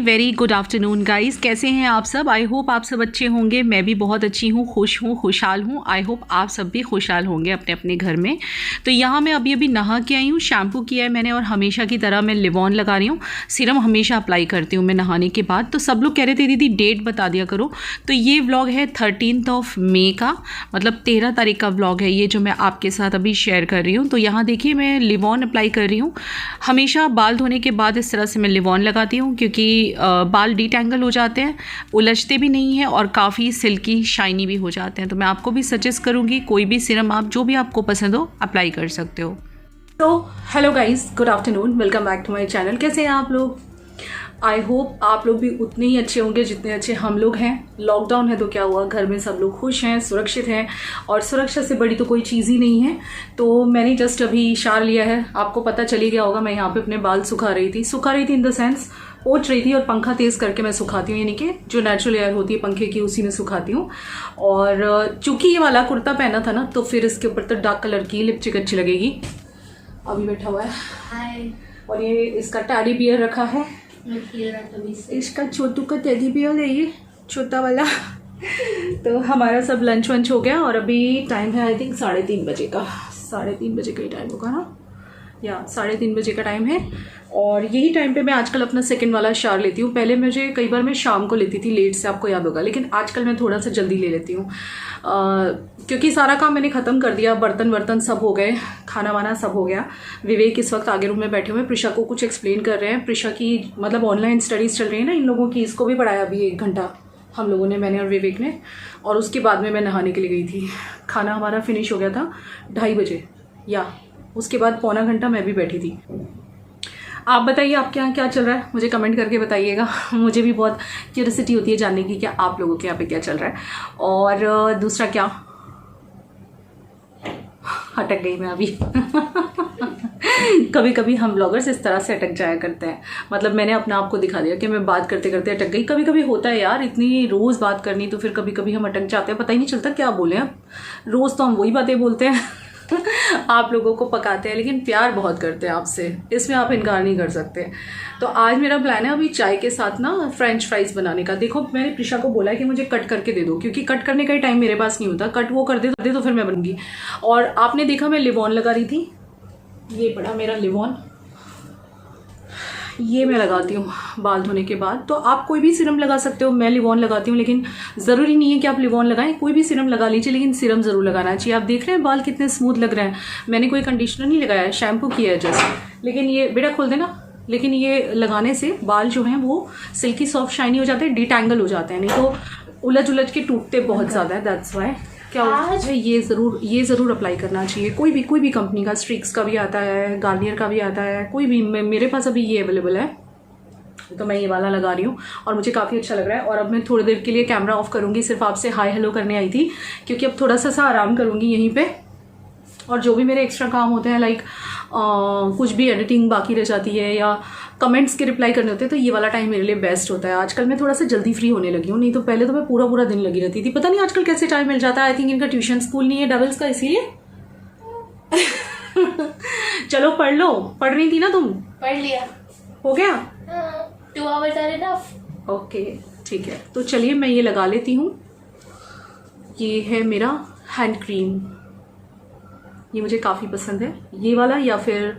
Very good afternoon guys. कैसे हैं आप सब? आई होप आप सब अच्छे होंगे। मैं भी बहुत अच्छी हूँ, खुश हूँ, खुशहाल हूँ। आई होप आप सब भी खुशहाल होंगे अपने अपने घर में। तो यहाँ मैं अभी नहा के आई हूँ, शैम्पू किया है मैंने और हमेशा की तरह मैं लिव ऑन लगा रही हूँ। सीरम हमेशा अप्लाई करती हूँ मैं नहाने के बाद। तो सब लोग कह रहे थे दीदी डेट बता दिया करो। तो ये व्लॉग है 13 मई का, मतलब 13 तारीख का व्लॉग है ये जो मैं आपके साथ अभी शेयर कर रही हूँ। तो यहाँ देखिए मैं लिव ऑन अप्लाई कर रही हूँ। हमेशा बाल धोने के बाद इस तरह से मैं लिव ऑन लगाती हूँ क्योंकि बाल डिटेंगल हो जाते हैं, उलझते भी नहीं हैं और काफ़ी सिल्की शाइनी भी हो जाते हैं। तो मैं आपको भी सजेस्ट करूँगी कोई भी सीरम आप जो भी आपको पसंद हो अप्लाई कर सकते हो। तो hello guys, good afternoon, welcome back to my channel. कैसे हैं आप लोग? आई होप आप लोग भी उतने ही अच्छे होंगे जितने अच्छे हम लोग हैं। लॉकडाउन है तो क्या हुआ, घर में सब लोग खुश हैं, सुरक्षित हैं और सुरक्षा से बड़ी तो कोई चीज़ ही नहीं है। तो मैंने जस्ट अभी शार लिया है, आपको पता चली गया होगा। मैं यहाँ पे अपने बाल सुखा रही थी इन द सेंस पोंछ रही थी और पंखा तेज़ करके मैं सुखाती हूँ, यानी कि जो नेचुरल एयर होती है पंखे की उसी में सुखाती हूँ। और चूँकि ये वाला कुर्ता पहना था ना तो फिर इसके ऊपर तो डार्क कलर की लिपस्टिक अच्छी लगेगी। अभी बैठा हुआ है हाय। और ये इसका टेडी बियर रखा है, इसका छोटू का टेडी बियर है ये छोटा वाला। तो हमारा सब लंच वंच हो गया और अभी टाइम है आई थिंक 3:30 बजे का। 3:30 बजे का ही टाइम होगा ना, या 3:30 बजे का टाइम है। और यही टाइम पे मैं आजकल अपना सेकंड वाला शावर लेती हूँ। पहले मुझे कई बार मैं शाम को लेती थी लेट से, आपको याद होगा, लेकिन आजकल मैं थोड़ा सा जल्दी ले लेती हूँ क्योंकि सारा काम मैंने ख़त्म कर दिया। बर्तन वर्तन सब हो गए, खाना वाना सब हो गया। विवेक इस वक्त आगे रूम में बैठे हुए प्रिशा को कुछ एक्सप्लेन कर रहे हैं। प्रिशा की मतलब ऑनलाइन स्टडीज़ चल रही है ना इन लोगों की, इसको भी पढ़ाया अभी 1 घंटा हम लोगों ने, मैंने और विवेक ने। और उसके बाद में मैं नहाने के लिए गई थी। खाना हमारा फिनिश हो गया था 2:30 बजे, या उसके बाद पौना घंटा मैं भी बैठी थी। आप बताइए आपके यहाँ क्या चल रहा है, मुझे कमेंट करके बताइएगा। मुझे भी बहुत क्यूरियोसिटी होती है जानने की क्या आप लोगों के यहाँ पे क्या चल रहा है। और दूसरा क्या, अटक गई मैं अभी। कभी कभी हम ब्लॉगर्स इस तरह से अटक जाया करते हैं। मतलब मैंने अपने आप को दिखा दिया कि मैं बात करते करते अटक गई। कभी कभी होता है यार, इतनी रोज़ बात करनी तो फिर कभी कभी हम अटक जाते हैं, पता ही नहीं चलता क्या बोले। अब रोज़ तो हम वही बातें बोलते हैं। आप लोगों को पकाते हैं लेकिन प्यार बहुत करते हैं आपसे, इसमें आप इनकार नहीं कर सकते। तो आज मेरा प्लान है अभी चाय के साथ ना फ्रेंच फ्राइज बनाने का। देखो मैंने प्रिशा को बोला है कि मुझे कट करके दे दो क्योंकि कट करने का ही टाइम मेरे पास नहीं होता। कट वो कर दे तो फिर मैं बनूंगी। और आपने देखा मैं लिव ऑन लगा रही थी, ये पड़ा मेरा लिव ऑन, ये मैं लगाती हूँ बाल धोने के बाद। तो आप कोई भी सीरम लगा सकते हो, मैं लिव ऑन लगाती हूँ, लेकिन ज़रूरी नहीं है कि आप लिव ऑन लगाएं, कोई भी सीरम लगा लीजिए लेकिन सीरम ज़रूर लगाना चाहिए। आप देख रहे हैं बाल कितने स्मूथ लग रहे हैं। मैंने कोई कंडीशनर नहीं लगाया है, शैम्पू किया है जस्ट। लेकिन ये बेटा खोल देना, लेकिन ये लगाने से बाल जो हैं वो सिल्की सॉफ्ट शाइनी हो जाते हैं, डिटेंगल हो जाते हैं, नहीं तो उलझ उलझ के टूटते बहुत ज़्यादा है। दैट्स वाई क्या होता है, ये ज़रूर अप्लाई करना चाहिए। कोई भी कंपनी का, स्ट्रिक्स का भी आता है, गार्नियर का भी आता है, कोई भी। मेरे पास अभी ये अवेलेबल है तो मैं ये वाला लगा रही हूँ और मुझे काफ़ी अच्छा लग रहा है। और अब मैं थोड़ी देर के लिए कैमरा ऑफ करूँगी, सिर्फ आपसे हाय हेलो करने आई थी क्योंकि अब थोड़ा सा आराम करूँगी यहीं पे। और जो भी मेरे एक्स्ट्रा काम होते हैं लाइक कुछ भी एडिटिंग बाकी रह जाती है या कमेंट्स के रिप्लाई करने होते हैं, तो ये वाला टाइम मेरे लिए बेस्ट होता है। आजकल मैं थोड़ा सा जल्दी फ्री होने लगी हूँ, नहीं तो पहले तो मैं पूरा दिन लगी रहती थी। पता नहीं आजकल कैसे टाइम मिल जाता है। आई थिंक इनका ट्यूशन स्कूल नहीं है डबल्स का, इसीलिए। चलो पढ़ लो, पढ़ रही थी ना तुम? पढ़ लिया, हो गया 2 hours are enough। ओके ठीक है, तो चलिए मैं ये लगा लेती हूँ। ये है मेरा हैंड क्रीम, ये मुझे काफ़ी पसंद है ये वाला। या फिर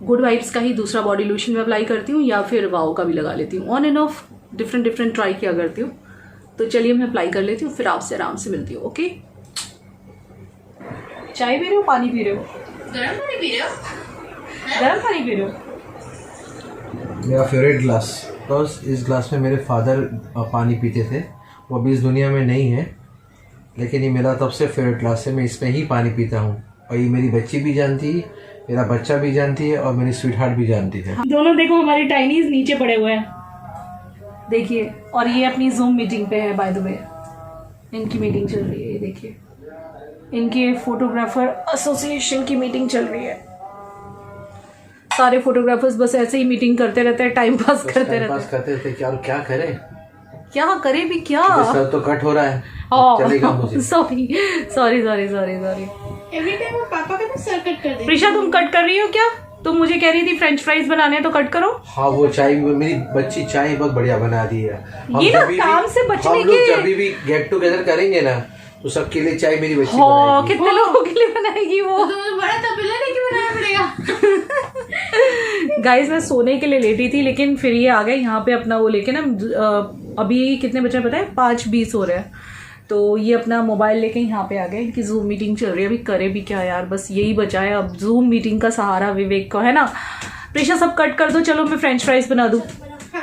गुड वाइब्स का ही दूसरा बॉडी लोशन में अप्लाई करती हूँ, या फिर वाओ का भी लगा लेती हूँ। On end of different try किया करती हूँ। तो चलिए मैं अप्लाई कर लेती हूँ, फिर आपसे आराम से मिलती हूँ। ओके, चाय पी रहे हो, पानी पी रहे हो? गर्म पानी पी रहे हो? गर्म पानी पी रहे हो? मेरा फेवरेट ग्लास, बिकॉज इस ग्लास में मेरे फादर पानी पीते थे। वो अभी इस दुनिया में नहीं है, लेकिन ये मेरा तब से फेवरेट ग्लास है। मैं इसमें ही पानी पीता हूँ और ये मेरी बच्ची भी जानती है, मेरा बच्चा भी जानती है और मेरी स्वीट हार्ट भी जानती है। दोनों देखो हमारी टाइनीज नीचे पड़े हुए हैं, देखिए। और ये अपनी जूम मीटिंग पे है, बाय द वे इनकी मीटिंग चल रही है। ये देखिए इनके फोटोग्राफर एसोसिएशन की मीटिंग चल रही है। सारे फोटोग्राफर्स बस ऐसे ही मीटिंग करते रहते हैं, टाइम पास करते रहते हैं। क्या करें, क्या करें भी क्या, सर तो कट हो रहा है। चलेगा मुझे। सॉरी। एवरी टाइम वो पापा का तो सर कट कर देते। प्रिशा तुम कट कर रही हो क्या? तो मुझे कह रही थी फ्रेंच फ्राइज बनाने तो कट करो। हाँ वो चाय, मेरी बच्ची चाय बहुत बढ़िया बना दी है। ये ना काम से बचने हम के, लोग जब भी गेट टुगेदर करेंगे ना तो सबके लिए चाय मेरी बच्ची हो बनाएगी। कितने लोगों के लिए बनाएगी वो। तो बड़ा तपेला लेके बनाना पड़ेगा। गाइस मैं सोने के लिए लेटी थी, लेकिन फिर ये आ गए यहाँ पे अपना वो लेके ना, अभी कितने बजे पता है, 5:20 हो रहे हैं, तो ये अपना मोबाइल लेके यहाँ पे आ गए। इनकी जूम मीटिंग चल रही है, अभी करे भी क्या यार, बस यही बचा है अब जूम मीटिंग का सहारा विवेक को, है ना। प्रीशा सब कट कर दो, चलो मैं फ्रेंच फ्राइज बना दूँ।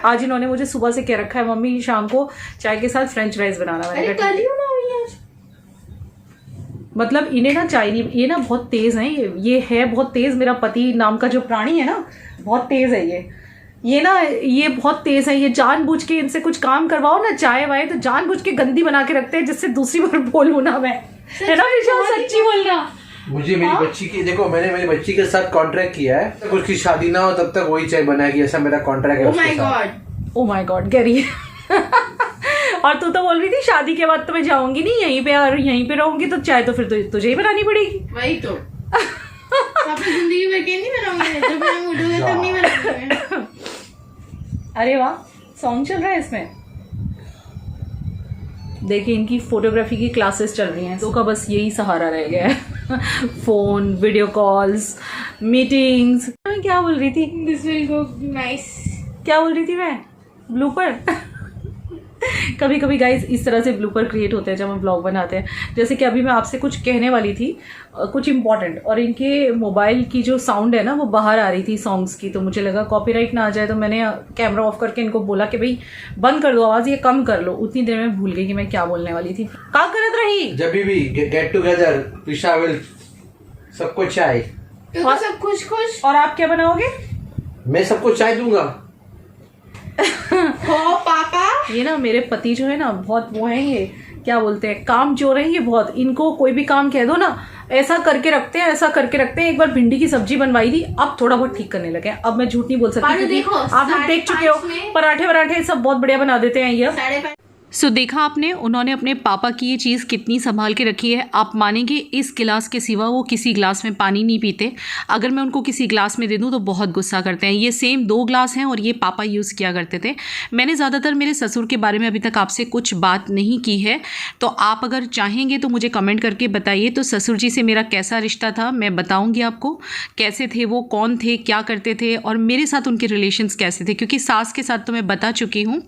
आज इन्होंने मुझे सुबह से कह रखा है मम्मी शाम को चाय के साथ फ्रेंच फ्राइज बनाना। मैंने कहा मतलब इन्हें ना चाहिए, ये ना बहुत तेज है, ये है बहुत तेज। मेरा पति नाम का जो प्राणी है ना बहुत तेज है ये ना, ये बहुत तेज है। ये जानबूझ के इनसे कुछ काम करवाओ ना, चाय वाय तो जानबूझ के गंदी बना के रखते हैं, जिससे दूसरी बार बोलूँ ना मैं, है ना विशाल, सच्ची बोलना। मुझे मेरी बच्ची की, देखो मैंने मेरी बच्ची के साथ कॉन्ट्रैक्ट किया है, तब उसकी शादी ना हो तब तक वही चाय बनाएगी, ऐसा मेरा कॉन्ट्रैक्ट है उसके साथ। ओ माय गॉड कह रही है। और तू तो बोल रही थी शादी के बाद तो मैं जाऊंगी नहीं यहीं पे, और यहीं पे रहूंगी तो चाय तो फिर तुझे ही बनानी पड़ेगी। वही तो अपनी जिंदगी में के नहीं बनाऊंगी, जब मैं उठूंगी तब नहीं बनाऊंगी। अरे वाह, सॉन्ग चल रहा है इसमें। देखिए इनकी फोटोग्राफी की क्लासेस चल रही हैं, तो का बस यही सहारा रह गया है। Phone, video calls, meetings. क्या बोल रही थी? This will go nice. क्या बोल रही थी मैं? ब्लूपर। कभी कभी गाइज इस तरह से ब्लूपर क्रिएट होते हैं जब हम ब्लॉग बनाते हैं। जैसे कि अभी मैं आपसे कुछ कहने वाली थी, कुछ इम्पॉर्टेंट, और इनके मोबाइल की जो साउंड है ना वो बाहर आ रही थी सॉन्ग्स की, तो मुझे लगा कॉपीराइट ना आ जाए, तो मैंने कैमरा ऑफ करके इनको बोला कि भाई बंद कर दो आवाज़, ये कम कर लो। उतनी देर में भूल गई कि मैं क्या बोलने वाली थी। क्या करत रही? जब भी गेट टुगेदर प्रीशा विल सबको चाय, तो सब खुश खुश। और आप क्या बनाओगे? मैं सबको चाय दूंगा। हो पापा। ये ना मेरे पति जो है ना बहुत वो है, ये क्या बोलते हैं, काम चोर है ये बहुत। इनको कोई भी काम कह दो ना ऐसा करके रखते हैं, ऐसा करके रखते हैं। एक बार भिंडी की सब्जी बनवाई थी, अब थोड़ा बहुत ठीक करने लगे। अब मैं झूठ नहीं बोल सकती क्योंकि देखो, आप लोग देख चुके हो, पराठे सब बहुत बढ़िया बना देते हैं ये। 5:30। सो देखा आपने, उन्होंने अपने पापा की ये चीज़ कितनी संभाल के रखी है। आप मानेंगे इस गिलास के सिवा वो किसी गिलास में पानी नहीं पीते। अगर मैं उनको किसी गिलास में दे दूं तो बहुत गुस्सा करते हैं। ये सेम 2 गिलास हैं और ये पापा यूज़ किया करते थे। मैंने ज़्यादातर मेरे ससुर के बारे में अभी तक आपसे कुछ बात नहीं की है, तो आप अगर चाहेंगे तो मुझे कमेंट करके बताइए। तो ससुर जी से मेरा कैसा रिश्ता था मैं बताऊँगी आपको, कैसे थे वो, कौन थे, क्या करते थे, और मेरे साथ उनके रिलेशंस कैसे थे, क्योंकि सास के साथ तो मैं बता चुकी हूँ।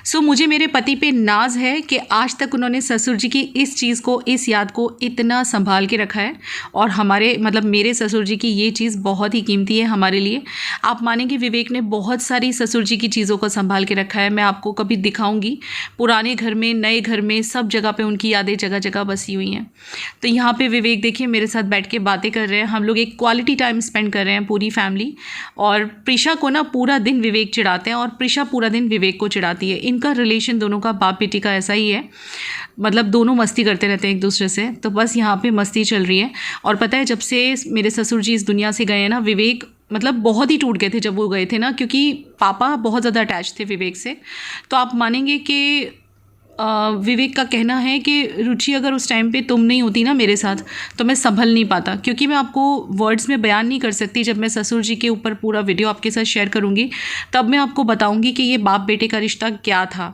सो मुझे मेरे पति पे नाज है कि आज तक उन्होंने ससुर जी की इस चीज़ को, इस याद को इतना संभाल के रखा है। और हमारे मतलब मेरे ससुर जी की ये चीज़ बहुत ही कीमती है हमारे लिए। आप मानेंगे विवेक ने बहुत सारी ससुर जी की चीज़ों को संभाल के रखा है। मैं आपको कभी दिखाऊंगी, पुराने घर में, नए घर में, सब जगह पे उनकी यादें जगह जगह बसी हुई हैं। तो यहाँ पे विवेक देखिए मेरे साथ बैठ के बातें कर रहे हैं, हम लोग एक क्वालिटी टाइम स्पेंड कर रहे हैं पूरी फैमिली। और प्रीशा को ना पूरा दिन विवेक चिढ़ाते हैं और प्रीशा पूरा दिन विवेक को चिढ़ाती है। इनका रिलेशन दोनों का बाप बेटी का ऐसा ही है, मतलब दोनों मस्ती करते रहते हैं एक दूसरे से। तो बस यहाँ पे मस्ती चल रही है। और पता है जब से मेरे ससुर जी इस दुनिया से गए हैं ना, विवेक मतलब बहुत ही टूट गए थे जब वो गए थे ना, क्योंकि पापा बहुत ज़्यादा अटैच थे विवेक से। तो आप मानेंगे कि विवेक का कहना है कि रुचि अगर उस टाइम पे तुम नहीं होती ना मेरे साथ तो मैं संभल नहीं पाता, क्योंकि मैं आपको वर्ड्स में बयान नहीं कर सकती। जब मैं ससुर जी के ऊपर पूरा वीडियो आपके साथ शेयर करूँगी तब मैं आपको बताऊँगी कि ये बाप बेटे का रिश्ता क्या था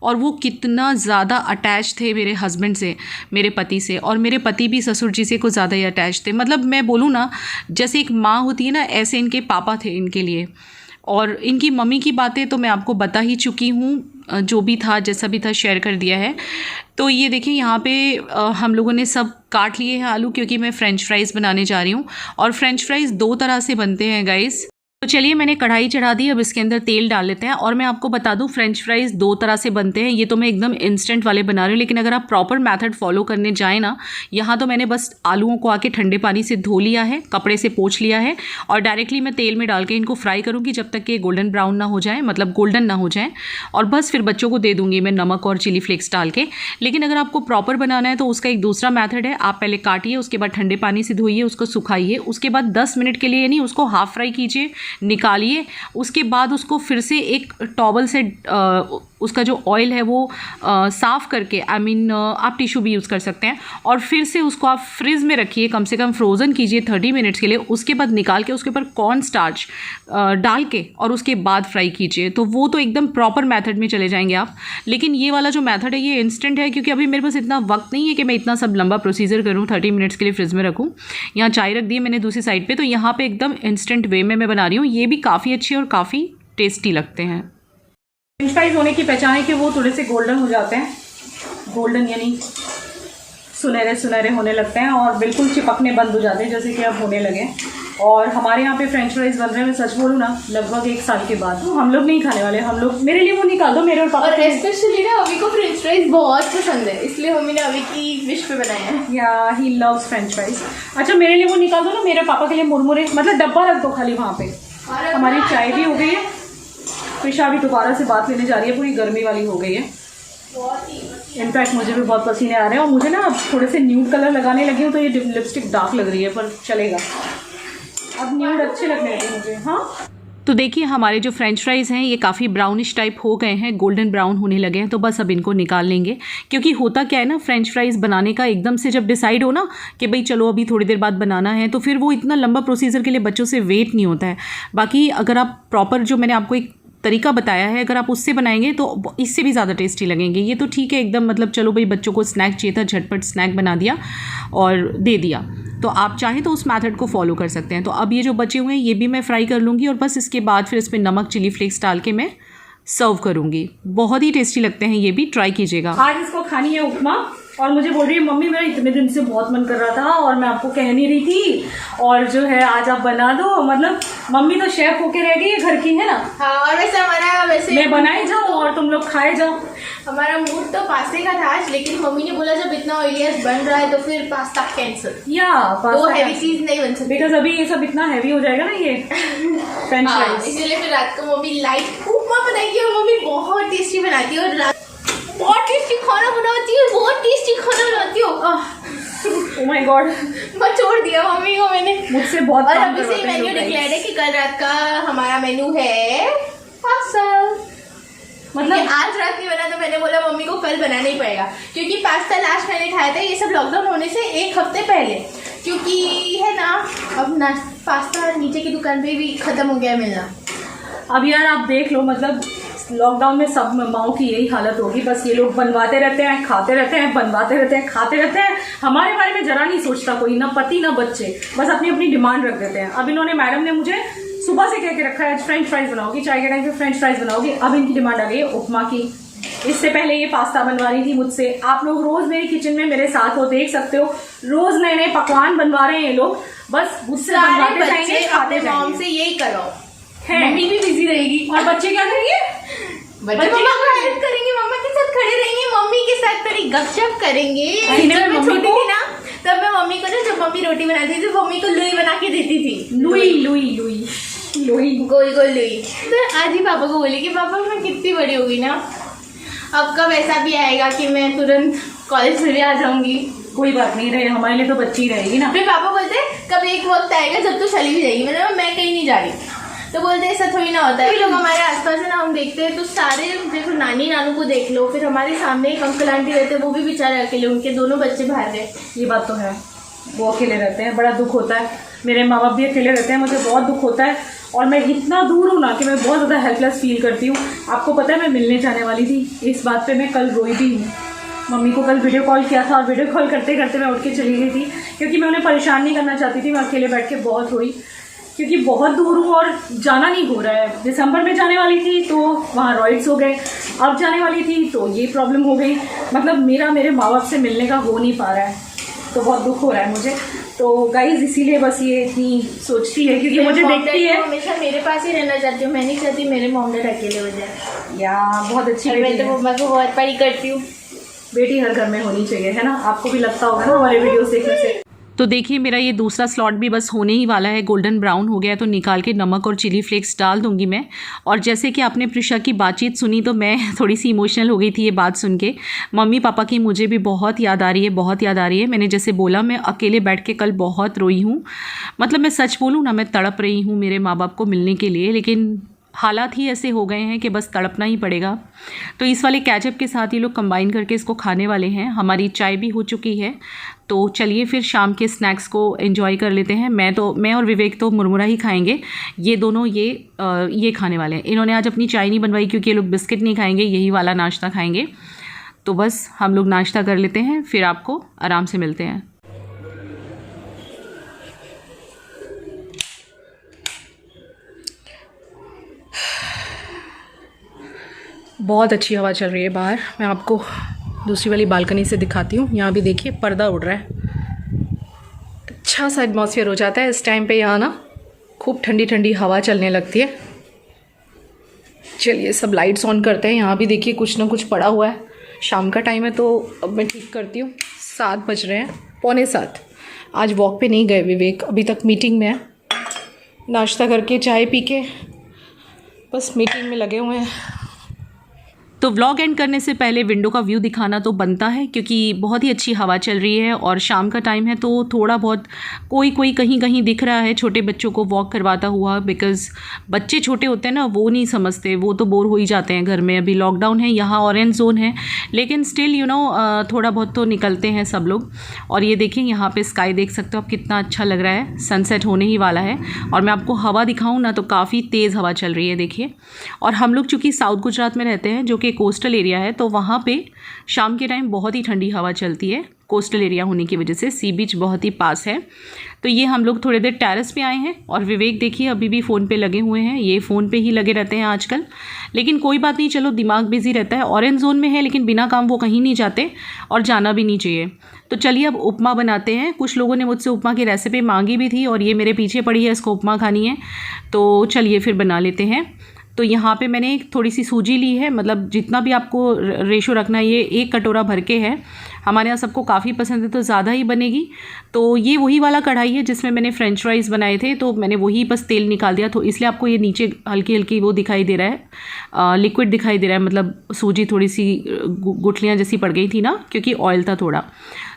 और वो कितना ज़्यादा अटैच थे मेरे हस्बैंड से, मेरे पति से। और मेरे पति भी ससुर जी से कुछ ज़्यादा ही अटैच थे। मतलब मैं बोलूँ ना, जैसे एक माँ होती है ना, ऐसे इनके पापा थे इनके लिए। और इनकी मम्मी की बातें तो मैं आपको बता ही चुकी हूँ, जो भी था जैसा भी था शेयर कर दिया है। तो ये देखिए यहाँ पे हम लोगों ने सब काट लिए हैं आलू, क्योंकि मैं फ़्रेंच फ्राइज़ बनाने जा रही हूँ। और फ्रेंच फ्राइज़ 2 तरह से बनते हैं गाइस। तो चलिए मैंने कढ़ाई चढ़ा दी, अब इसके अंदर तेल डाल लेते हैं। और मैं आपको बता दूं फ्रेंच फ्राइज़ 2 तरह से बनते हैं। ये तो मैं एकदम इंस्टेंट वाले बना रही हूँ, लेकिन अगर आप प्रॉपर मेथड फॉलो करने जाएँ ना, यहाँ तो मैंने बस आलूओं को आके ठंडे पानी से धो लिया है, कपड़े से पोंछ लिया है, और डायरेक्टली मैं तेल में डाल के इनको फ्राई करूँगी जब तक कि गोल्डन ब्राउन ना हो जाए, मतलब गोल्डन ना हो जाए। और बस फिर बच्चों को दे दूँगी मैं नमक और चिली फ्लेक्स डाल के। लेकिन अगर आपको प्रॉपर बनाना है तो उसका एक दूसरा मैथड है। आप पहले काटिए, उसके बाद ठंडे पानी से धोइए, उसको सुखाइए, उसके बाद 10 मिनट के लिए नहीं उसको हाफ फ्राई कीजिए, निकालिए। उसके बाद उसको फिर से एक टॉवल से उसका जो ऑयल है वो साफ़ करके आप टिश्यू भी यूज़ कर सकते हैं, और फिर से उसको आप फ्रिज में रखिए, कम से कम फ्रोज़न कीजिए 30 मिनट्स के लिए। उसके बाद निकाल के उसके ऊपर कॉर्न स्टार्च डाल के और उसके बाद फ्राई कीजिए, तो वो तो एकदम प्रॉपर मेथड में चले जाएंगे आप। लेकिन ये वाला जो मेथड है ये इंस्टेंट है, क्योंकि अभी मेरे पास इतना वक्त नहीं है कि मैं इतना सब लंबा प्रोसीजर करूँ, 30 मिनट्स के लिए फ्रिज में रखूँ। यहाँ चाय रख दी है मैंने दूसरी साइड पे, तो यहाँ पे एकदम इंस्टेंट वे में मैं बना रही हूँ। ये भी काफ़ी अच्छे और काफ़ी टेस्टी लगते हैं। फ्रेंच फ्राइज होने की पहचान है कि वो थोड़े से गोल्डन हो जाते हैं, गोल्डन यानी सुनहरे सुनहरे होने लगते हैं और बिल्कुल चिपकने बंद हो जाते हैं, जैसे कि अब होने लगे। और हमारे यहाँ पे फ्रेंच फ्राइज बन रहे हैं, मैं सच बोलूँ ना, लगभग 1 साल के बाद। तो हम लोग नहीं खाने वाले, हम लोग, मेरे लिए वो निकाल दो, मेरे और पापा। और स्पेशली ना अभी को फ्रेंच फ्राइज बहुत पसंद है, इसलिए मम्मी ने अभी की विश पे बनाया है। या ही लव्स फ्रेंच फ्राइज। अच्छा मेरे लिए वो निकाल दो ना, मेरे पापा के लिए मुरमुरे, मतलब डब्बा रख दो खाली वहाँ पे। हमारी चाय भी हो गई है, प्रिशा भी दोबारा से बात लेने जा रही है, पूरी गर्मी वाली हो गई है। इनफैक्ट मुझे भी बहुत पसीने आ रहे हैं, और मुझे ना थोड़े से न्यूड कलर लगाने लगी हूँ, तो ये लिपस्टिक डार्क लग रही है, पर चलेगा, अब न्यूड अच्छे लगने लगे मुझे। हाँ, तो देखिए हमारे जो फ्रेंच फ्राइज़ हैं ये काफ़ी ब्राउनिश टाइप हो गए हैं, गोल्डन ब्राउन होने लगे हैं, तो बस अब इनको निकाल लेंगे। क्योंकि होता क्या है ना, फ्रेंच फ्राइज़ बनाने का एकदम से जब डिसाइड हो ना कि भाई चलो अभी थोड़ी देर बाद बनाना है, तो फिर वो इतना लंबा प्रोसीजर के लिए बच्चों से वेट नहीं होता है। बाकी अगर आप प्रॉपर, जो मैंने आपको एक तरीका बताया है, अगर आप उससे बनाएंगे तो इससे भी ज़्यादा टेस्टी लगेंगे। ये तो ठीक है एकदम, मतलब चलो भाई बच्चों को स्नैक चाहिए था, झटपट स्नैक बना दिया और दे दिया, तो आप चाहें तो उस मेथड को फॉलो कर सकते हैं। तो अब ये जो बचे हुए हैं ये भी मैं फ्राई कर लूँगी, और बस इसके बाद फिर इसमें नमक चिली फ्लेक्स डाल के मैं सर्व करूँगी। बहुत ही टेस्टी लगते हैं, ये भी ट्राई कीजिएगा। आज इसको खानी है उपमा, और मुझे बोल रही है मम्मी मेरा इतने दिन से बहुत मन कर रहा था और मैं आपको कह नहीं रही थी, और जो है आज आप बना दो। मतलब मम्मी तो शेफ होके रह गई है घर की, है ना। हाँ, और वैसे मैं बनाए जाऊँ और तुम लोग खाए जाओ। हमारा मूड तो पास्ते का था आज, लेकिन मम्मी ने बोला जब इतना ऑयली बन रहा है तो फिर पास्ता कैंसिल। वो हैवी चीज नहीं बन सकती, बिकॉज अभी ये सब इतना हैवी हो जाएगा ना ये फ्रेंच फ्राइज, इसलिए फिर रात को मम्मी लाइट उपमा बनाएगी, और मम्मी बहुत टेस्टी बनाती है, और बहुत टेस्टी खाना बनाती है, बहुत टेस्टी खाना बनाती हो। ओह माय गॉड, मैं छोड़ दिया मम्मी को मैंने, मुझसे बहुत। और अभी से मेन्यू डिक्लेयर है कि कल रात का हमारा मेन्यू है पास्ता। मतलब आज रात नहीं बना, तो मैंने बोला मम्मी को कल बनाना ही पड़ेगा, क्योंकि पास्ता लास्ट मैंने खाया था ये सब लॉकडाउन होने से 1 हफ्ते पहले, क्योंकि है ना अब ना पास्ता नीचे की दुकान पे भी खत्म हो गया मिलना। अब यार आप देख लो, मतलब लॉकडाउन में सब माओ की यही हालत होगी, बस ये लोग बनवाते रहते हैं, खाते रहते हैं, बनवाते रहते हैं, खाते रहते हैं। हमारे बारे में जरा नहीं सोचता कोई, ना पति ना बच्चे, बस अपनी अपनी डिमांड रख देते हैं। अब इन्होंने, मैडम ने मुझे सुबह से कह के रखा है फ्रेंच फ्राइज बनाओगी, चाय के टाइम पे फ्रेंच फ्राइज बनाओगी। अब इनकी डिमांड आ गई है उपमा की। इससे पहले ये पास्ता बनवा रही थी मुझसे। आप लोग रोज मेरे किचन में मेरे साथ हो, देख सकते हो, रोज नए नए पकवान बनवा रहे हैं ये लोग, बस मुझसे बनवाते जाएंगे, खाते जाएंगे। से यही करो, मम्मी भी बिजी रहेगी, और बच्चे क्या करेंगे, बच्चे मम्मा को हेल्प करेंगे, मम्मा के साथ खड़े रहेंगे, मम्मी के साथ थोड़ी गपशप करेंगे। जब मैं छोटी थी ना, तब मैं मम्मी को ना, जब मम्मी रोटी बनाती थी तो मम्मी को लुई बना के देती थी, लुई लुई लुई लुई, गोल गोल लुई। तो आज ही पापा को बोली कि पापा मैं कितनी बड़ी होगी ना, अब कब ऐसा भी आएगा कि मैं तुरंत कॉलेज में भी आ जाऊंगी। कोई बात नहीं, रहे हमारे लिए तो बच्ची रहेगी ना। फिर पापा बोलते कब एक वक्त आएगा जब तू चली भी जाएगी, मतलब मैं कहीं नहीं जा रही, तो बोलते ऐसा थोड़ी ना होता है। लोग हमारे आसपास है ना, हम देखते हैं तो सारे, देखो नानी नानू को देख लो, फिर हमारे सामने एक अंकल आंटी रहते हैं, वो भी बेचारे अकेले, उनके दोनों बच्चे बाहर गए। ये बात तो है, वो अकेले रहते हैं, बड़ा दुख होता है। मेरे माँ बाप भी अकेले रहते हैं, मुझे बहुत दुख होता है, और मैं इतना दूर हूँ ना कि मैं बहुत ज़्यादा हेल्पलेस फील करती हूँ। आपको पता है मैं मिलने जाने वाली थी, इस बात पे मैं कल रोई भी हूँ। मम्मी को कल वीडियो कॉल किया था, और वीडियो कॉल करते करते मैं उठ के चली गई थी, क्योंकि मैं उन्हें परेशान नहीं करना चाहती थी। मैं अकेले बैठ के बहुत रोई, क्योंकि बहुत दूर हूँ और जाना नहीं हो रहा है। दिसंबर में जाने वाली थी तो वहाँ रॉइड्स हो गए, अब जाने वाली थी तो ये प्रॉब्लम हो गई। मतलब मेरे माँ बाप से मिलने का हो नहीं पा रहा है, तो बहुत दुख हो रहा है मुझे। तो गाइज इसीलिए बस ये इतनी सोचती है, क्योंकि मुझे देखती है, हमेशा मेरे पास ही रहना चाहती हूँ, मैं नहीं चाहती मेरे मॉम डैड अकेले हो जाए। या बहुत अच्छी मैं बेटी तो है। मम्मा को बहुत परी करती हूँ। बेटी हर घर में होनी चाहिए, है ना। आपको भी लगता होगा ना हमारे वीडियो देखने से। तो देखिए मेरा ये दूसरा स्लॉट भी बस होने ही वाला है, गोल्डन ब्राउन हो गया, तो निकाल के नमक और चिली फ्लेक्स डाल दूंगी मैं। और जैसे कि आपने प्रिशा की बातचीत सुनी तो मैं थोड़ी सी इमोशनल हो गई थी ये बात सुन के। मम्मी पापा की मुझे भी बहुत याद आ रही है, बहुत याद आ रही है। मैंने जैसे बोला मैं अकेले बैठ के कल बहुत रोई हूँ, मतलब मैं सच बोलूँ ना, मैं तड़प रही हूँ मेरे माँ बाप को मिलने के लिए। लेकिन हालात ही ऐसे हो गए हैं कि बस तड़पना ही पड़ेगा। तो इस वाले केचप के साथ ये लोग कंबाइन करके इसको खाने वाले हैं। हमारी चाय भी हो चुकी है, तो चलिए फिर शाम के स्नैक्स को एंजॉय कर लेते हैं। मैं और विवेक तो मुरमुरा ही खाएंगे, ये दोनों ये खाने वाले हैं। इन्होंने आज अपनी चाय नहीं बनवाई क्योंकि ये लोग बिस्किट नहीं खाएंगे, यही वाला नाश्ता खाएंगे। तो बस हम लोग नाश्ता कर लेते हैं, फिर आपको आराम से मिलते हैं। बहुत अच्छी हवा चल रही है बाहर। मैं आपको दूसरी वाली बालकनी से दिखाती हूँ। यहाँ भी देखिए पर्दा उड़ रहा है, अच्छा सा एटमॉस्फेयर हो जाता है इस टाइम पे। यहाँ ना खूब ठंडी ठंडी हवा चलने लगती है। चलिए सब लाइट्स ऑन करते हैं। यहाँ भी देखिए कुछ ना कुछ पड़ा हुआ है। शाम का टाइम है तो अब मैं ठीक करती हूँ। 7 बज रहे हैं, 6:45। आज वॉक पे नहीं गए विवेक, अभी तक मीटिंग में है। नाश्ता करके चाय पी के बस मीटिंग में लगे हुए हैं। तो व्लॉग एंड करने से पहले विंडो का व्यू दिखाना तो बनता है, क्योंकि बहुत ही अच्छी हवा चल रही है और शाम का टाइम है तो थोड़ा बहुत कोई कहीं कहीं दिख रहा है छोटे बच्चों को वॉक करवाता हुआ। बिकॉज़ बच्चे छोटे होते हैं ना, वो नहीं समझते, वो तो बोर हो ही जाते हैं घर में। अभी लॉकडाउन है, यहाँ ऑरेंज जोन है, लेकिन स्टिल थोड़ा बहुत तो निकलते हैं सब लोग। और ये देखिए यहाँ पे स्काई देख सकते हो आप, कितना अच्छा लग रहा है। सनसेट होने ही वाला है और मैं आपको हवा दिखाऊँ ना तो काफ़ी तेज़ हवा चल रही है, देखिए। और हम लोग चूँकि साउथ गुजरात में रहते हैं जो कि कोस्टल एरिया है, तो वहाँ पे शाम के टाइम बहुत ही ठंडी हवा चलती है। कोस्टल एरिया होने की वजह से सी बीच बहुत ही पास है। तो ये हम लोग थोड़ी देर टेरेस पे आए हैं और विवेक देखिए अभी भी फ़ोन पे लगे हुए हैं। ये फ़ोन पे ही लगे रहते हैं आजकल, लेकिन कोई बात नहीं, चलो दिमाग बिजी रहता है। ऑरेंज जोन में है लेकिन बिना काम वो कहीं नहीं जाते और जाना भी नहीं चाहिए। तो चलिए अब उपमा बनाते हैं। कुछ लोगों ने मुझसे उपमा की रेसिपी मांगी भी थी और ये मेरे पीछे पड़ी है, इसको उपमा खानी है, तो चलिए फिर बना लेते हैं। तो यहाँ पे मैंने थोड़ी सी सूजी ली है, मतलब जितना भी आपको रेशो रखना है, ये 1 कटोरा भर के है। हमारे यहाँ सबको काफ़ी पसंद है तो ज़्यादा ही बनेगी। तो ये वही वाला कढ़ाई है जिसमें मैंने फ्रेंच फ्राइज़ बनाए थे, तो मैंने वही बस तेल निकाल दिया, तो इसलिए आपको ये नीचे हल्की हल्की वो दिखाई दे रहा है, लिक्विड दिखाई दे रहा है। मतलब सूजी थोड़ी सी गुठलियाँ जैसी पड़ गई थी ना, क्योंकि ऑयल था थोड़ा।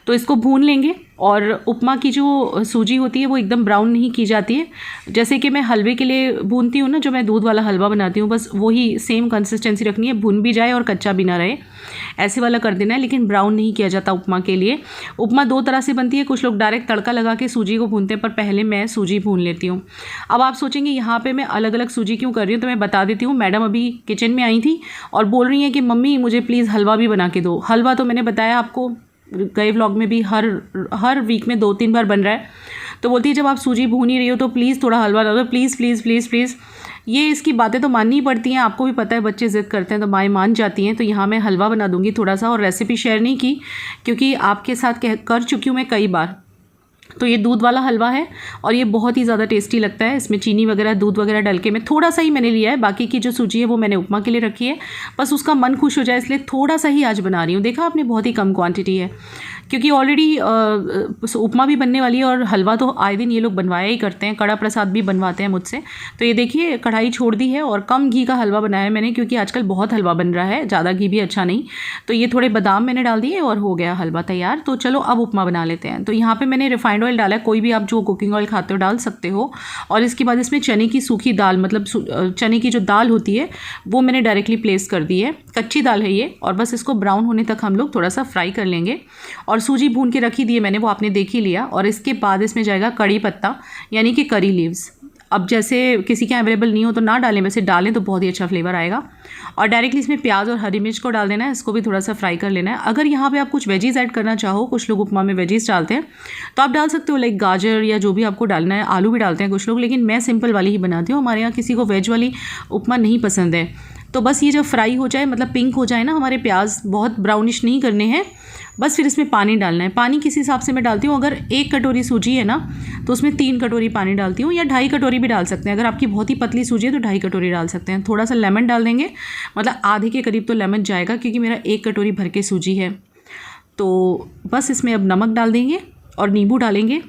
तो इसको भून लेंगे। और उपमा की जो सूजी होती है वो एकदम ब्राउन नहीं की जाती है, जैसे कि मैं हलवे के लिए भूनती हूँ ना, जो मैं दूध वाला हलवा बनाती हूँ, बस वही सेम कंसिस्टेंसी रखनी है, भून भी जाए और कच्चा भी ना रहे, ऐसे वाला कर देना है। लेकिन ब्राउन नहीं किया जाता उपमा के लिए। उपमा 2 तरह से बनती है, कुछ लोग डायरेक्ट तड़का लगा के सूजी को भूनते हैं, पर पहले मैं सूजी भून लेती हूँ। अब आप सोचेंगे यहाँ पे मैं अलग अलग सूजी क्यों कर रही हूँ, तो मैं बता देती हूँ। मैडम अभी किचन में आई थी और बोल रही हैं कि मम्मी मुझे प्लीज़ हलवा भी बना के दो। हलवा तो मैंने बताया आपको गए व्लॉग में भी, हर वीक में 2-3 बार बन रहा है। तो बोलती है जब आप सूजी भून ही रही हो तो प्लीज़ थोड़ा हलवा ला दो, प्लीज़ प्लीज़ प्लीज़ प्लीज़। ये इसकी बातें तो माननी ही पड़ती हैं, आपको भी पता है बच्चे ज़िद करते हैं तो माएँ मान जाती हैं। तो यहाँ मैं हलवा बना दूँगी थोड़ा सा, और रेसिपी शेयर नहीं की क्योंकि आपके साथ कर चुकी हूँ मैं कई बार। तो ये दूध वाला हलवा है और ये बहुत ही ज़्यादा टेस्टी लगता है। इसमें चीनी वगैरह दूध वगैरह डाल के, मैं थोड़ा सा ही मैंने लिया है, बाकी की जो सूजी है वो मैंने उपमा के लिए रखी है। बस उसका मन खुश हो जाए इसलिए थोड़ा सा ही आज बना रही हूँ। देखा आपने, बहुत ही कम क्वांटिटी है, क्योंकि ऑलरेडी उपमा भी बनने वाली है और हलवा तो आए दिन ये लोग बनवाया ही करते हैं। कड़ा प्रसाद भी बनवाते हैं मुझसे। तो ये देखिए कढ़ाई छोड़ दी है और कम घी का हलवा बनाया मैंने, क्योंकि आजकल बहुत हलवा बन रहा है, ज़्यादा घी भी अच्छा नहीं। तो ये थोड़े बादाम मैंने डाल दिए और हो गया हलवा तैयार। तो चलो अब उपमा बना लेते हैं। तो यहाँ पर मैंने रिफाइंड ऑयल डाला है, कोई भी आप जो कुकिंग ऑयल खाते हो डाल सकते हो। और इसके बाद इसमें चने की सूखी दाल, मतलब चने की जो दाल होती है वो मैंने डायरेक्टली प्लेस कर दी है। कच्ची दाल है ये, और बस इसको ब्राउन होने तक हम लोग थोड़ा सा फ्राई कर लेंगे। और सूजी भून के रखी दी है मैंने, वो आपने देख ही लिया। और इसके बाद इसमें जाएगा कड़ी पत्ता, यानी कि करी लीव्स। अब जैसे किसी के अवेलेबल नहीं हो तो ना डालें, वैसे डालें तो बहुत ही अच्छा फ्लेवर आएगा। और डायरेक्टली इसमें प्याज और हरी मिर्च को डाल देना है, इसको भी थोड़ा सा फ्राई कर लेना है। अगर यहाँ पे आप कुछ वेजीज ऐड करना चाहो, कुछ लोग उपमा में वेजीज डालते हैं तो आप डाल सकते हो, लाइक गाजर या जो भी आपको डालना है, आलू भी डालते हैं कुछ लोग, लेकिन मैं सिंपल वाली ही बनाती हूँ। हमारे यहाँ किसी को वेज वाली उपमा नहीं पसंद है। तो बस ये जब फ्राई हो जाए, मतलब पिंक हो जाए ना हमारे प्याज, बहुत ब्राउनिश नहीं करने हैं, बस फिर इसमें पानी डालना है। पानी किस हिसाब से मैं डालती हूँ, अगर 1 कटोरी सूजी है ना तो उसमें 3 कटोरी पानी डालती हूँ, या 2.5 कटोरी भी डाल सकते हैं। अगर आपकी बहुत ही पतली सूजी है तो 2.5 कटोरी डाल सकते हैं। थोड़ा सा लेमन डाल देंगे, मतलब आधे के करीब तो लेमन जाएगा, क्योंकि मेरा 1 कटोरी भर के सूजी है। तो बस इसमें अब नमक डाल देंगे और नींबू डालेंगे।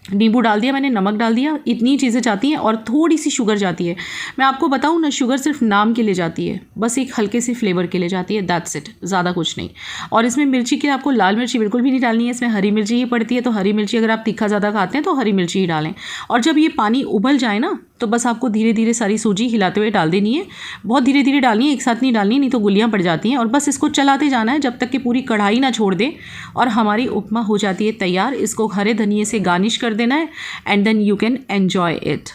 नींबू डाल दिया मैंने, नमक डाल दिया, इतनी चीज़ें जाती हैं। और थोड़ी सी शुगर जाती है। मैं आपको बताऊं ना, शुगर सिर्फ नाम के लिए जाती है, बस एक हल्के से फ्लेवर के लिए जाती है, दैट्स इट, ज़्यादा कुछ नहीं। और इसमें मिर्ची के आपको लाल मिर्ची बिल्कुल भी नहीं डालनी है, इसमें हरी मिर्ची ही पड़ती है। तो हरी मिर्ची अगर आप तीखा ज़्यादा खाते हैं तो हरी मिर्ची ही डालें। और जब ये पानी उबल जाए ना तो बस आपको धीरे धीरे सारी सूजी हिलाते हुए डाल देनी है। बहुत धीरे धीरे डालनी है, एक साथ नहीं डालनी, नहीं तो गुलियाँ पड़ जाती हैं। और बस इसको चलाते जाना है जब तक कि पूरी कढ़ाई ना छोड़ दे। और हमारी उपमा हो जाती है तैयार। इसको हरे धनिए से गार्निश कर देना है and then you can enjoy it.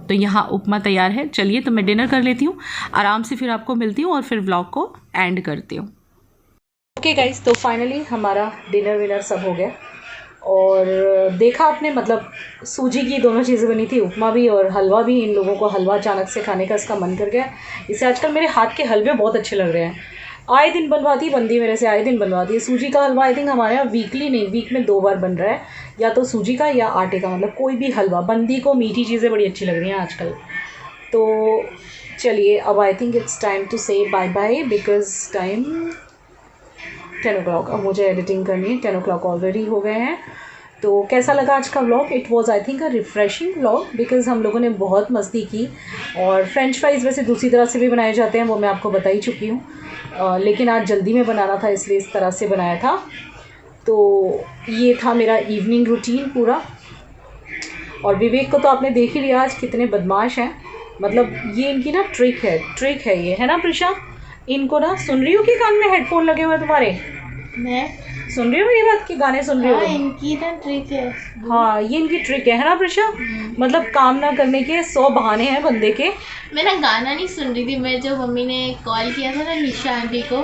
तो यहाँ उपमा तैयार है। चलिए तो मैं डिनर कर लेती हूँ आराम से, फिर आपको मिलती हूँ और फिर व्लॉग को एंड करती हूँ। ओके गाइस, तो फाइनली हमारा डिनर विनर सब हो गया। और देखा आपने, मतलब सूजी की दोनों चीज़ें बनी थी, उपमा भी और हलवा भी। इन लोगों को हलवा अचानक से खाने का इसका मन कर गया। इसे आजकल मेरे हाथ के हलवे बहुत अच्छे लग रहे हैं। आए दिन बनवाती बंदी मेरे से, आए दिन बनवाती है। सूजी का हलवा आई थिंक हमारे यहाँ वीकली नहीं, वीक में 2 बार बन रहा है, या तो सूजी का या आटे का, मतलब कोई भी हलवा। बंदी को मीठी चीज़ें बड़ी अच्छी लग रही हैं आजकल। तो चलिए अब I think it's time to say bye bye because time 10 o'clock। अब मुझे एडिटिंग करनी है, 10 o'clock ऑलरेडी हो गए हैं। तो कैसा लगा आज का vlog? It was I think a refreshing vlog because हम लोगों ने बहुत मस्ती की। और फ्रेंच फ्राइज़ वैसे दूसरी तरह से भी बनाए जाते हैं, वो मैं आपको बता ही चुकी हूँ। लेकिन आज जल्दी में बनाना था इसलिए इस तरह से बनाया था। तो ये था मेरा इवनिंग रूटीन पूरा। और विवेक को तो आपने देख ही लिया आज कितने बदमाश हैं। मतलब ये इनकी ना ट्रिक है ये, है ना प्रिशा? इनको ना, सुन रही हो कि कान में हेडफोन लगे हुए तुम्हारे? मैं सुन रही हो मेरी बात, कि गाने सुन रही हो? इनकी ना ट्रिक है। हाँ, ये इनकी ट्रिक है ना प्रिशा? मतलब काम ना करने के 100 बहाने हैं बंदे के। मैं ना गाना नहीं सुन रही थी, मैं जो मम्मी ने कॉल किया था ना निशा आंटी को,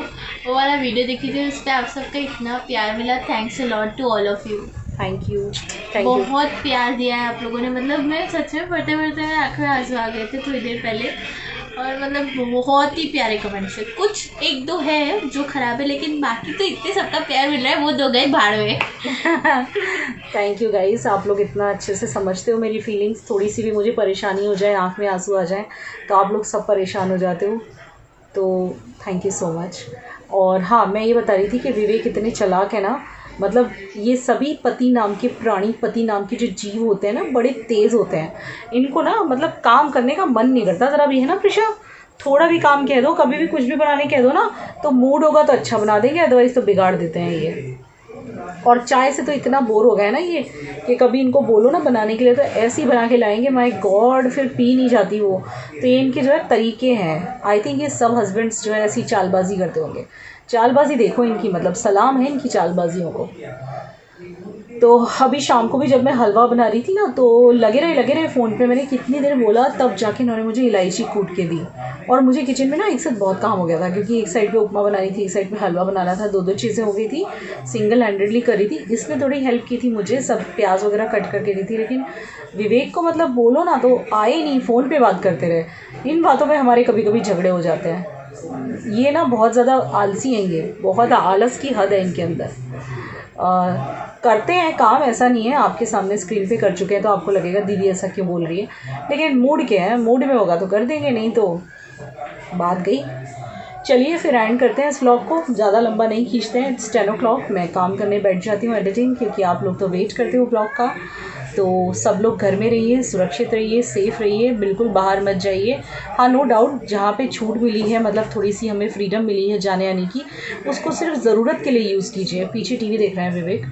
वो वाला वीडियो देखी थी। उस पर आप सबका इतना प्यार मिला। Thanks a lot to all of you. Thank you. बहुत प्यार दिया है आप लोगों ने। मतलब मैं सच में पढ़ते पढ़ते मेरे आँख में आंसू आ गए थे थोड़ी देर पहले। और मतलब बहुत ही प्यारे कमेंट्स है। कुछ 1-2 है जो ख़राब है, लेकिन बाकी तो इतने सबका प्यार मिल रहा है, वो 2 गए भाड़ में। थैंक यू गाइस, आप लोग इतना अच्छे से समझते हो मेरी फीलिंग्स। थोड़ी सी भी मुझे परेशानी हो जाए, आँख में आंसू आ जाए, तो आप लोग सब परेशान हो जाते हो। तो थैंक यू सो मच। और हाँ, मैं ये बता रही थी कि विवेक इतने चालाक है ना। मतलब ये सभी पति नाम के प्राणी, पति नाम के जो जीव होते हैं ना, बड़े तेज़ होते हैं। इनको ना मतलब काम करने का मन नहीं करता ज़रा भी, है ना प्रिशा? थोड़ा भी काम कह दो, कभी भी कुछ भी बनाने कह दो ना, तो मूड होगा तो अच्छा बना देंगे, अदरवाइज़ तो बिगाड़ देते हैं ये। और चाय से तो इतना बोर हो गया ना ये, कि कभी इनको बोलो ना बनाने के लिए तो ऐसे ही बना के लाएंगे, माय गॉड, फिर पी नहीं जाती वो। तो ये इनके जो है तरीके हैं। आई थिंक ये सब हस्बैंड्स जो है ऐसी चालबाजी करते होंगे। चालबाजी देखो इनकी, मतलब सलाम है इनकी चालबाजियों को। तो अभी शाम को भी जब मैं हलवा बना रही थी ना, तो लगे रहे फ़ोन पे। मैंने कितनी देर बोला, तब जाके इन्होंने मुझे इलायची कूट के दी। और मुझे किचन में ना एक साथ बहुत काम हो गया था, क्योंकि एक साइड पे उपमा बनानी थी, एक साइड पे हलवा बनाना था। 2-2 चीज़ें हो गई थी, सिंगल हैंडेडली करी थी। इसने थोड़ी हेल्प की थी मुझे, सब प्याज वगैरह कट करके दी थी। लेकिन विवेक को मतलब बोलो ना तो आए नहीं, फ़ोन पर बात करते रहे। इन बातों पर हमारे कभी कभी झगड़े हो जाते हैं। ये ना बहुत ज़्यादा आलसी हैं, ये बहुत आलस की हद है इनके अंदर। करते हैं काम, ऐसा नहीं है। आपके सामने स्क्रीन पे कर चुके हैं तो आपको लगेगा दीदी ऐसा क्यों बोल रही है, लेकिन मूड क्या है, मूड में होगा तो कर देंगे, नहीं तो बात गई। चलिए फिर एंड करते हैं इस व्लॉग को, ज़्यादा लंबा नहीं खींचते हैं। इट्स 10 o'clock, मैं काम करने बैठ जाती हूँ एडिटिंग, क्योंकि आप लोग तो वेट करते हो व्लॉग का। तो सब लोग घर में रहिए, सुरक्षित रहिए, सेफ़ रहिए, बिल्कुल बाहर मत जाइए। हाँ, नो डाउट, जहाँ पे छूट मिली है, मतलब थोड़ी सी हमें फ्रीडम मिली है जाने आने की, उसको सिर्फ ज़रूरत के लिए यूज़ कीजिए। पीछे टीवी देख रहे हैं विवेक,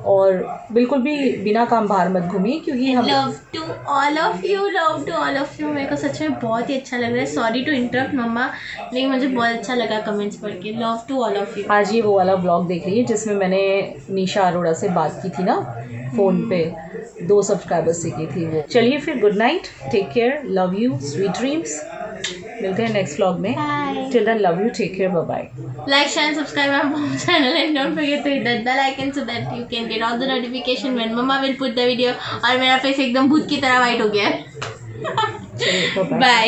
और बिल्कुल भी बिना काम बाहर मत घूमिए, क्योंकि हम love to all of you. मेरे को सच में बहुत ही अच्छा लग रहा है। सॉरी टू इंटरप्ट मम्मा, लेकिन मुझे बहुत अच्छा लगा कमेंट्स पढ़ के। Love to all of you. आज ये वो वाला ब्लॉग देख रही है जिसमें मैंने निशा अरोड़ा से बात की थी ना फ़ोन पे, 2 सब्सक्राइबर्स से की थी वो। चलिए फिर, good night, take care, love you, sweet dreams. मिलते हैं नेक्स्ट व्लॉग में। Till then, love you, take care, bye bye. Like, share and subscribe our mom channel, and don't forget to hit that bell icon so that you can get all the notification when mama will put the video। और मेरा face एकदम भूत की तरह white हो गया है। Bye.